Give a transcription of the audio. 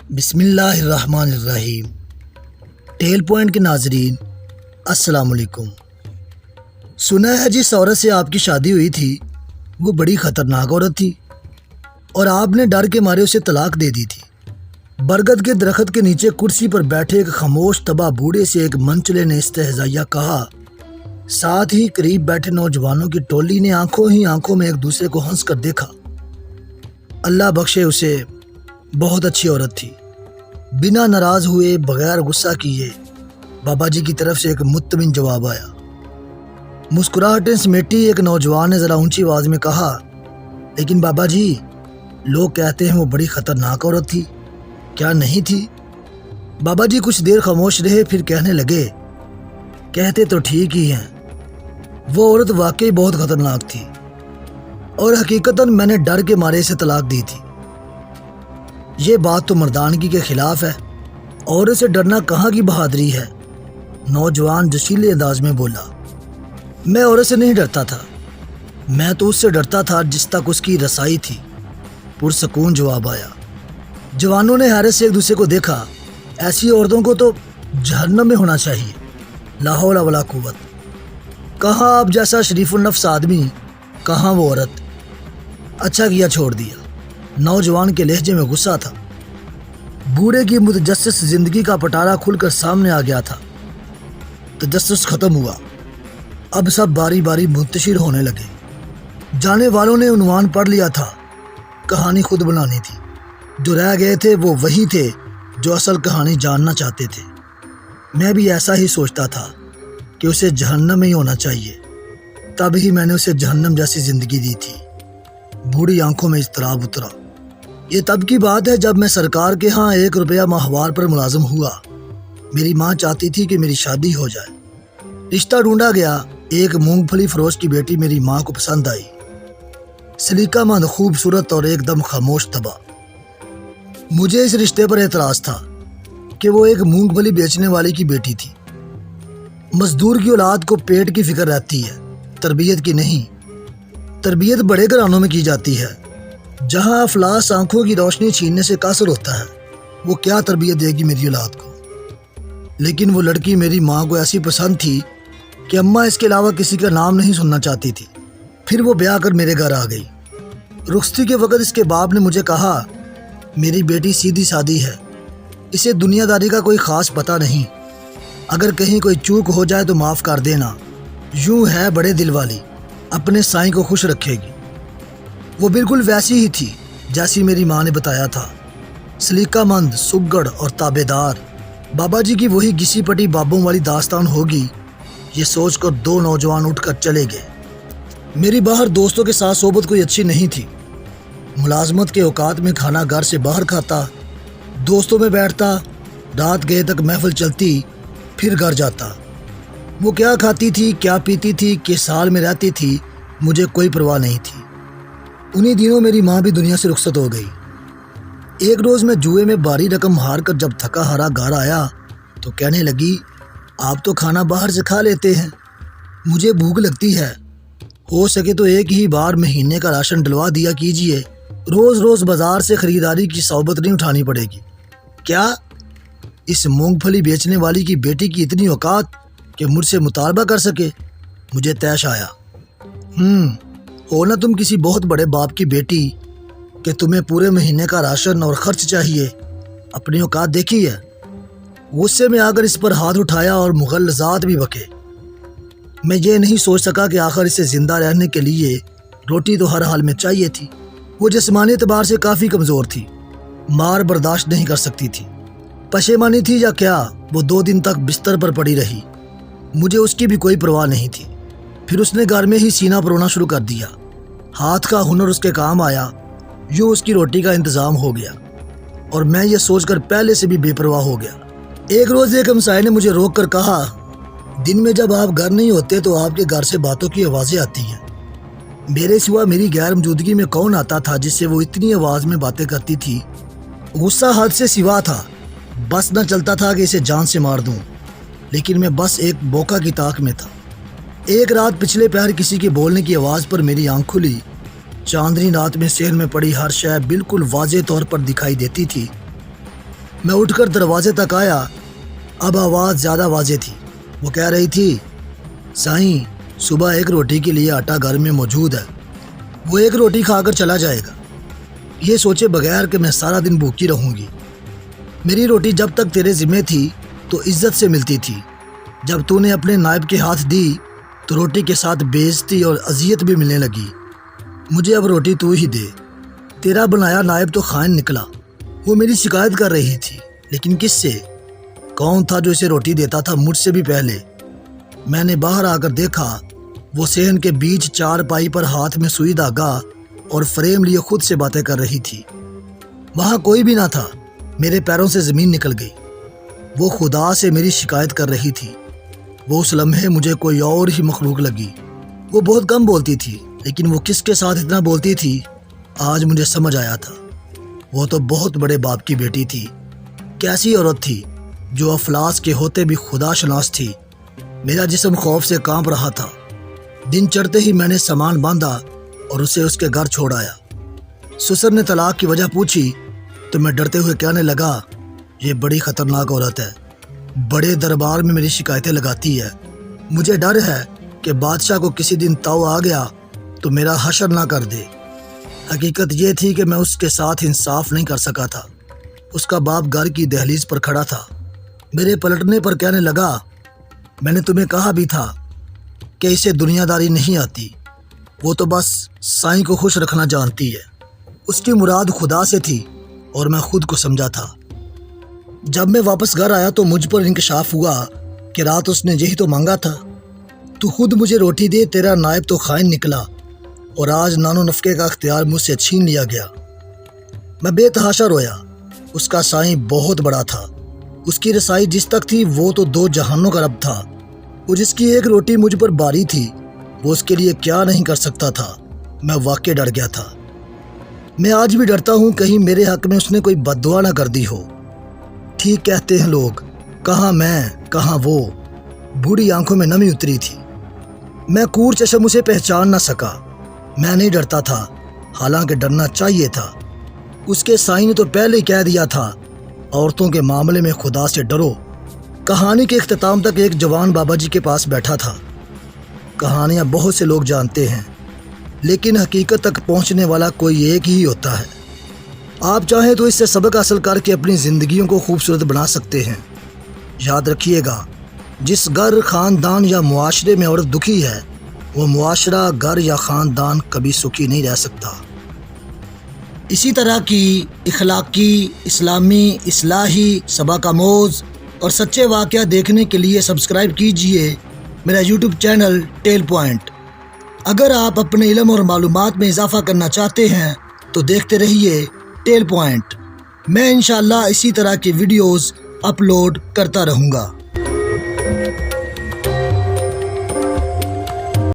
بسم اللہ الرحمن الرحیم۔ ٹیل پوائنٹ کے ناظرین السلام علیکم۔ سنا ہے جس عورت سے آپ کی شادی ہوئی تھی وہ بڑی خطرناک عورت تھی اور آپ نے ڈر کے مارے اسے طلاق دے دی تھی۔ برگد کے درخت کے نیچے کرسی پر بیٹھے ایک خاموش تباہ بوڑھے سے ایک منچلے نے استہزائیہ کہا۔ ساتھ ہی قریب بیٹھے نوجوانوں کی ٹولی نے آنکھوں ہی آنکھوں میں ایک دوسرے کو ہنس کر دیکھا۔ اللہ بخشے اسے بہت اچھی عورت تھی۔ بنا ناراض ہوئے بغیر غصہ کیے بابا جی کی طرف سے ایک مطمئن جواب آیا۔ مسکراہٹیں سمیٹی ایک نوجوان نے ذرا اونچی آواز میں کہا، لیکن بابا جی لوگ کہتے ہیں وہ بڑی خطرناک عورت تھی، کیا نہیں تھی؟ بابا جی کچھ دیر خاموش رہے، پھر کہنے لگے، کہتے تو ٹھیک ہی ہیں، وہ عورت واقعی بہت خطرناک تھی اور حقیقتاً میں نے ڈر کے مارے اسے طلاق دی تھی۔ یہ بات تو مردانگی کے خلاف ہے، عورت سے ڈرنا کہاں کی بہادری ہے؟ نوجوان جوشیلے انداز میں بولا۔ میں عورت سے نہیں ڈرتا تھا، میں تو اس سے ڈرتا تھا جس تک اس کی رسائی تھی، پرسکون جواب آیا۔ جوانوں نے حیرت سے ایک دوسرے کو دیکھا۔ ایسی عورتوں کو تو جہنم میں ہونا چاہیے، لا حول ولا قوت۔ کہاں آپ جیسا شریف النفس آدمی، کہاں وہ عورت۔ اچھا کیا چھوڑ دیا۔ نوجوان کے لہجے میں غصہ تھا۔ بوڑھے کی متجسس زندگی کا پٹارا کھل کر سامنے آ گیا تھا۔ تجسس ختم ہوا، اب سب باری باری منتشر ہونے لگے۔ جانے والوں نے عنوان پڑھ لیا تھا، کہانی خود بنانی تھی۔ جو رہ گئے تھے وہ وہی تھے جو اصل کہانی جاننا چاہتے تھے۔ میں بھی ایسا ہی سوچتا تھا کہ اسے جہنم میں ہی ہونا چاہیے، تب ہی میں نے اسے جہنم جیسی زندگی دی تھی۔ بوڑھی آنکھوں میں اضطراب اترا۔ یہ تب کی بات ہے جب میں سرکار کے ہاں 1 روپیہ ماہوار پر ملازم ہوا۔ میری ماں چاہتی تھی کہ میری شادی ہو جائے۔ رشتہ ڈھونڈا گیا۔ ایک مونگ پھلی فروش کی بیٹی میری ماں کو پسند آئی، سلیقہ مند، خوبصورت اور ایک دم خاموش طبع۔ مجھے اس رشتے پر اعتراض تھا کہ وہ ایک مونگ پھلی بیچنے والے کی بیٹی تھی۔ مزدور کی اولاد کو پیٹ کی فکر رہتی ہے، تربیت کی نہیں۔ تربیت بڑے گھرانوں میں کی جاتی ہے، جہاں افلاس آنکھوں کی روشنی چھیننے سے قاصر ہوتا ہے۔ وہ کیا تربیت دے گی میری اولاد کو؟ لیکن وہ لڑکی میری ماں کو ایسی پسند تھی کہ اماں اس کے علاوہ کسی کا نام نہیں سننا چاہتی تھی۔ پھر وہ بیاہ کر میرے گھر آ گئی۔ رخصتی کے وقت اس کے باپ نے مجھے کہا، میری بیٹی سیدھی سادی ہے، اسے دنیا داری کا کوئی خاص پتہ نہیں، اگر کہیں کوئی چوک ہو جائے تو معاف کر دینا، یوں ہے بڑے دل والی، اپنے سائیں کو خوش رکھے گی۔ وہ بالکل ویسی ہی تھی جیسی میری ماں نے بتایا تھا، سلیقہ مند، سگڑ اور تابع دار۔ بابا جی کی وہی گھسی پٹی بابوں والی داستان ہوگی، یہ سوچ کر 2 نوجوان اٹھ کر چلے گئے۔ میری باہر دوستوں کے ساتھ صحبت کوئی اچھی نہیں تھی۔ ملازمت کے اوقات میں کھانا گھر سے باہر کھاتا، دوستوں میں بیٹھتا، رات گئے تک محفل چلتی، پھر گھر جاتا۔ وہ کیا کھاتی تھی، کیا پیتی تھی، کس حال میں رہتی تھی، مجھے کوئی پرواہ نہیں تھی۔ انہی دنوں میری ماں بھی دنیا سے رخصت ہو گئی۔ ایک روز میں جوئے میں بھاری رقم ہار کر جب تھکا ہارا گھر آیا تو کہنے لگی، آپ تو کھانا باہر سے کھا لیتے ہیں، مجھے بھوک لگتی ہے، ہو سکے تو ایک ہی بار مہینے کا راشن ڈلوا دیا کیجیے، روز روز بازار سے خریداری کی صحبت نہیں اٹھانی پڑے گی۔ کیا اس مونگ پھلی بیچنے والی کی بیٹی کی اتنی اوقات کہ مجھ سے مطالبہ کر سکے؟ مجھے طیش آیا۔ ہو نا تم کسی بہت بڑے باپ کی بیٹی کہ تمہیں پورے مہینے کا راشن اور خرچ چاہیے، اپنی اوقات دیکھی ہے؟ غصے میں آ کر اس پر ہاتھ اٹھایا اور مغلظات بھی بکے۔ میں یہ نہیں سوچ سکا کہ آخر اسے زندہ رہنے کے لیے روٹی تو ہر حال میں چاہیے تھی۔ وہ جسمانی اعتبار سے کافی کمزور تھی، مار برداشت نہیں کر سکتی تھی۔ پشیمانی تھی یا کیا، وہ 2 دن تک بستر پر پڑی رہی۔ مجھے اس کی بھی کوئی پرواہ نہیں تھی۔ پھر اس نے گھر میں ہی سینہ پرونا شروع کر دیا۔ ہاتھ کا ہنر اس کے کام آیا، یوں اس کی روٹی کا انتظام ہو گیا، اور میں یہ سوچ کر پہلے سے بھی بے پرواہ ہو گیا۔ ایک روز ایک ہمسائے نے مجھے روک کر کہا، دن میں جب آپ گھر نہیں ہوتے تو آپ کے گھر سے باتوں کی آوازیں آتی ہیں۔ میرے سوا میری غیر موجودگی میں کون آتا تھا جس سے وہ اتنی آواز میں باتیں کرتی تھی؟ غصہ حد سے سوا تھا، بس نہ چلتا تھا کہ اسے جان سے مار دوں، لیکن میں بس ایک موقع کی طاق میں تھا۔ ایک رات پچھلے پہر کسی کے بولنے کی آواز پر میری آنکھ کھلی۔ چاندنی رات میں صحن میں پڑی ہر شے بالکل واضح طور پر دکھائی دیتی تھی۔ میں اٹھ کر دروازے تک آیا۔ اب آواز زیادہ واضح تھی۔ وہ کہہ رہی تھی، سائیں صبح ایک روٹی کے لیے آٹا گھر میں موجود ہے، وہ ایک روٹی کھا کر چلا جائے گا، یہ سوچے بغیر کہ میں سارا دن بھوکی رہوں گی۔ میری روٹی جب تک تیرے ذمہ تھی تو عزت سے ملتی تھی، جب تو نے اپنے نائب کے ہاتھ دی تو روٹی کے ساتھ بے عزتی اور اذیت بھی ملنے لگی۔ مجھے اب روٹی تو ہی دے۔ تیرا بنایا نائب تو خائن نکلا۔ وہ میری شکایت کر رہی تھی، لیکن کس سے؟ کون تھا جو اسے روٹی دیتا تھا مجھ سے بھی پہلے؟ میں نے باہر آ کر دیکھا، وہ صحن کے بیچ چارپائی پر ہاتھ میں سوئی دھاگا اور فریم لیے خود سے باتیں کر رہی تھی۔ وہاں کوئی بھی نہ تھا۔ میرے پیروں سے زمین نکل گئی۔ وہ خدا سے میری شکایت کر رہی تھی۔ وہ اس لمحے مجھے کوئی اور ہی مخلوق لگی۔ وہ بہت کم بولتی تھی، لیکن وہ کس کے ساتھ اتنا بولتی تھی آج مجھے سمجھ آیا تھا۔ وہ تو بہت بڑے باپ کی بیٹی تھی۔ کیسی عورت تھی جو افلاس کے ہوتے بھی خدا شناس تھی۔ میرا جسم خوف سے کانپ رہا تھا۔ دن چڑھتے ہی میں نے سامان باندھا اور اسے اس کے گھر چھوڑ آیا۔ سسر نے طلاق کی وجہ پوچھی تو میں ڈرتے ہوئے کہنے لگا، یہ بڑی خطرناک عورت ہے، بڑے دربار میں میری شکایتیں لگاتی ہے۔ مجھے ڈر ہے کہ بادشاہ کو کسی دن تاؤ آ گیا تو میرا حشر نہ کر دے۔ حقیقت یہ تھی کہ میں اس کے ساتھ انصاف نہیں کر سکا تھا۔ اس کا باپ گھر کی دہلیز پر کھڑا تھا۔ میرے پلٹنے پر کہنے لگا، میں نے تمہیں کہا بھی تھا کہ اسے دنیا داری نہیں آتی، وہ تو بس سائیں کو خوش رکھنا جانتی ہے۔ اس کی مراد خدا سے تھی اور میں خود کو سمجھا تھا۔ جب میں واپس گھر آیا تو مجھ پر انکشاف ہوا کہ رات اس نے یہی تو مانگا تھا، تو خود مجھے روٹی دے، تیرا نائب تو خائن نکلا اور آج نان و نفقے کا اختیار مجھ سے چھین لیا گیا۔ میں بے تحاشا رویا۔ اس کا سائیں بہت بڑا تھا۔ اس کی رسائی جس تک تھی وہ تو 2 جہانوں کا رب تھا۔ وہ جس کی ایک روٹی مجھ پر باری تھی وہ اس کے لیے کیا نہیں کر سکتا تھا۔ میں واقعی ڈر گیا تھا۔ میں آج بھی ڈرتا ہوں کہیں میرے حق میں اس نے کوئی بد دعا نہ کر دی ہو۔ ٹھیک کہتے ہیں لوگ، کہاں میں کہاں وہ۔ بوڑھی آنکھوں میں نمی اتری تھی۔ میں کور چشم اسے پہچان نہ سکا۔ میں نہیں ڈرتا تھا، حالانکہ ڈرنا چاہیے تھا۔ اس کے سائیں نے تو پہلے ہی کہہ دیا تھا، عورتوں کے معاملے میں خدا سے ڈرو۔ کہانی کے اختتام تک ایک جوان بابا جی کے پاس بیٹھا تھا۔ کہانیاں بہت سے لوگ جانتے ہیں، لیکن حقیقت تک پہنچنے والا کوئی ایک ہی ہوتا ہے۔ آپ چاہیں تو اس سے سبق حاصل کر کے اپنی زندگیوں کو خوبصورت بنا سکتے ہیں۔ یاد رکھیے گا، جس گھر، خاندان یا معاشرے میں عورت دکھی ہے، وہ معاشرہ، گھر یا خاندان کبھی سکھی نہیں رہ سکتا۔ اسی طرح کی اخلاقی، اسلامی، اصلاحی، سبق آموز اور سچے واقعہ دیکھنے کے لیے سبسکرائب کیجئے میرا یوٹیوب چینل ٹیل پوائنٹ۔ اگر آپ اپنے علم اور معلومات میں اضافہ کرنا چاہتے ہیں تو دیکھتے رہیے ٹیل پوائنٹ۔ میں انشاءاللہ اسی طرح کی ویڈیوز اپلوڈ کرتا رہوں گا۔